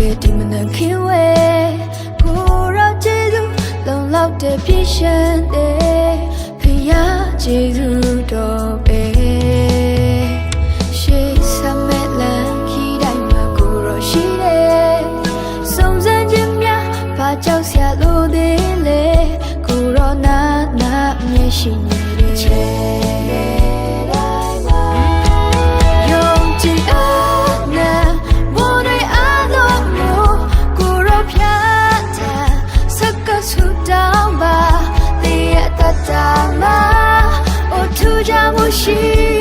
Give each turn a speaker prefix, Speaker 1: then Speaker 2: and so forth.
Speaker 1: တဲ့ဒီမနက်ခင်းဝဲကိုရောကျေးဇူးလုံလောက်တဲ့ပြည့်ရှမ်းတဲ့ဖယားကျေးဇူးတော်ပဲရှေးစမဲလန်ခီတိုင်းမှာကိုရောရှိတယ်စုံစမ်းခြင်းများဘာကြောက်စရာလိုသေးလဲကိုရောနာမျက်ရှိနေတဲ့ချဲရှိ